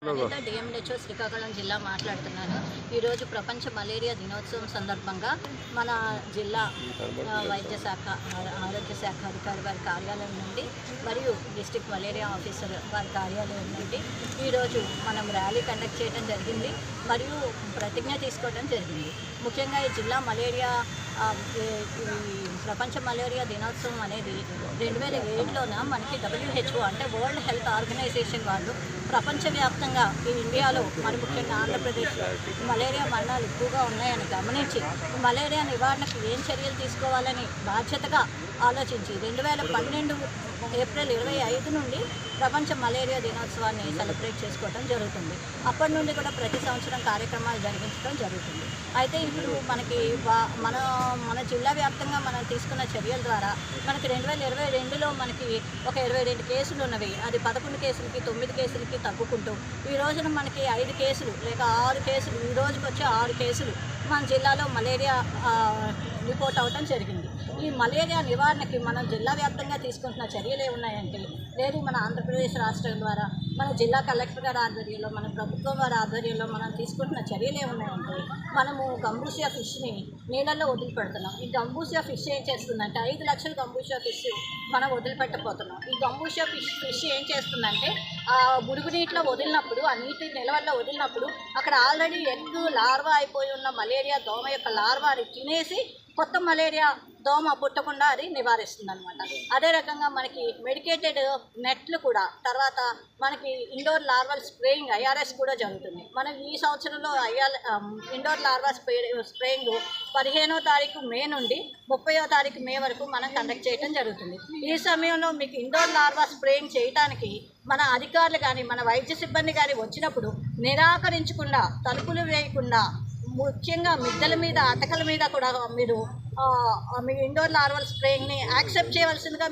Anitha DMHO Srikakulam జిల్లా మాట్లాడుతున్నాను. ఈరోజు ప్రపంచ మలేరియా దినోత్సవం సందర్భంగా మన జిల్లా వైద్య శాఖ ఆరోగ్య శాఖ అధికారి వారి కార్యాలయం నుండి మరియు డిస్ట్రిక్ట్ మలేరియా ఆఫీసర్ వారి కార్యాలయం నుండి ఈరోజు మనం ర్యాలీ కండక్ట్ చేయడం జరిగింది మరియు ప్రతిజ్ఞ తీసుకోవడం జరిగింది. ముఖ్యంగా ఈ జిల్లా మలేరియా ప్రపంచ మలేరియా దినోత్సవం అనేది 2007లోన మనకి WHO అంటే వరల్డ్ హెల్త్ ఆర్గనైజేషన్ వాళ్ళు ప్రపంచవ్యాప్తంగా ఈ ఇండియాలో మరి ముఖ్యంగా ఆంధ్రప్రదేశ్లో మలేరియా మరణాలు ఎక్కువగా ఉన్నాయని గమనించి మలేరియా నివారణకు ఏం చర్యలు తీసుకోవాలని బాధ్యతగా ఆలోచించి 2012 ఏప్రిల్ 25 నుండి ప్రపంచ మలేరియా దినోత్సవాన్ని సెలబ్రేట్ చేసుకోవడం జరుగుతుంది. అప్పటి నుండి కూడా ప్రతి సంవత్సరం కార్యక్రమాలు జరిగించడం జరుగుతుంది. అయితే ఇప్పుడు మనకి మన జిల్లా వ్యాప్తంగా మనం తీసుకున్న చర్యల ద్వారా మనకి 2022లో మనకి ఒక 22 కేసులు ఉన్నవి. అది 11 కేసులకి 9 కేసులకి తగ్గుకుంటూ ఈ రోజున మనకి 5 కేసులు లేక 6 కేసులు, ఈ రోజుకి వచ్చే 6 కేసులు మన జిల్లాలో మలేరియా రిపోర్ట్ అవడం జరిగింది. ఈ మలేరియా నివారణకి మనం జిల్లా వ్యాప్తంగా తీసుకుంటున్న చర్యలు ఏమున్నాయంటే, లేదు మన ఆంధ్రప్రదేశ్ రాష్ట్రం ద్వారా మన జిల్లా కలెక్టర్ గారి ఆధ్వర్యంలో మన ప్రభుత్వం వారి ఆధ్వర్యంలో మనం తీసుకుంటున్న చర్యలు ఏమున్నాయంటే, మనము గంబూసియా ఫిష్ని నీళ్ళల్లో వదిలిపెడుతున్నాం. ఈ గంబూసియా ఫిష్ ఏం చేస్తుందంటే 5 లక్షల గంబూసియా ఫిష్ మనం వదిలిపెట్టబోతున్నాం. ఈ గంబూసియా ఫిష్ ఏం చేస్తుందంటే బుడుగు నీటిలో వదిలినప్పుడు, ఆ నీటి నిలవల్లో వదిలినప్పుడు అక్కడ ఆల్రెడీ ఎగ్ లార్వా అయిపోయి ఉన్న మలేరియా దోమ యొక్క లార్వాని తినేసి కొత్త మలేరియా దోమ పుట్టకుండా అది నివారిస్తుంది అనమాట. అదే రకంగా మనకి మెడికేటెడ్ నెట్లు కూడా, తర్వాత మనకి ఇండోర్ లార్వల్ స్ప్రేయింగ్ IRS కూడా జరుగుతుంది. మనం ఈ సంవత్సరంలో ఇండోర్ లార్వా స్ప్రేయింగ్ 15వ తారీఖు మే నుండి 30వ తారీఖు మే వరకు మనం కండక్ట్ చేయడం జరుగుతుంది. ఈ సమయంలో మీకు ఇండోర్ లార్వా స్ప్రేయింగ్ చేయడానికి మన అధికారులు కానీ మన వైద్య సిబ్బంది కానీ వచ్చినప్పుడు నిరాకరించకుండా, తలుపులు వేయకుండా, ముఖ్యంగా మిద్దెల మీద అటకల మీద కూడా మీరు మీ ఇండోర్ లార్వల్ స్ప్రేయింగ్ని యాక్సెప్ట్ చేయవలసిందిగా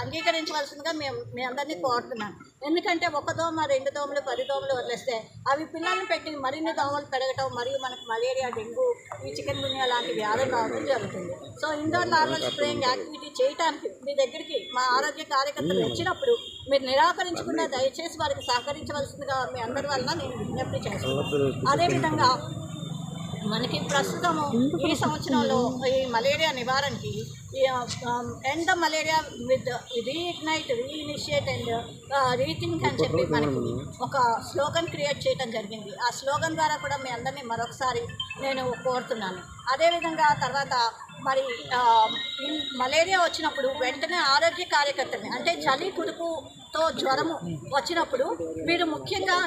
అంగీకరించవలసిందిగా మీ అందరినీ కోరుతున్నాను. ఎందుకంటే 1 దోమ 2 దోమలు 10 దోమలు వదిలేస్తే అవి పిల్లల్ని పెట్టి మరిన్ని దోమలు పెరగటం మరియు మనకు మలేరియా, డెంగ్యూ, ఈ చికెన్ గున్యా లాంటి వ్యాధులు రావడం జరుగుతుంది. So indoor larval spraying activity చేయడానికి మీ దగ్గరికి మా ఆరోగ్య కార్యకర్తలు వచ్చినప్పుడు మీరు నిరాకరించకుండా దయచేసి వారికి సహకరించవలసిందిగా మీ అందరి వల్ల నేను విజ్ఞప్తి చేస్తున్నాను. అదేవిధంగా మనకి ప్రస్తుతము ఈ సంవత్సరంలో ఈ మలేరియా నివారణకి end the malaria with reignite, reinitiate and rethink అని చెప్పి మనకి ఒక స్లోగన్ క్రియేట్ చేయడం జరిగింది. ఆ స్లోగన్ ద్వారా కూడా మీ అందరినీ మరొకసారి నేను కోరుతున్నాను. అదేవిధంగా తర్వాత మరి మలేరియా వచ్చినప్పుడు వెంటనే ఆరోగ్య కార్యకర్తని, అంటే చలి కుదుపుతో జ్వరము వచ్చినప్పుడు మీరు ముఖ్యంగా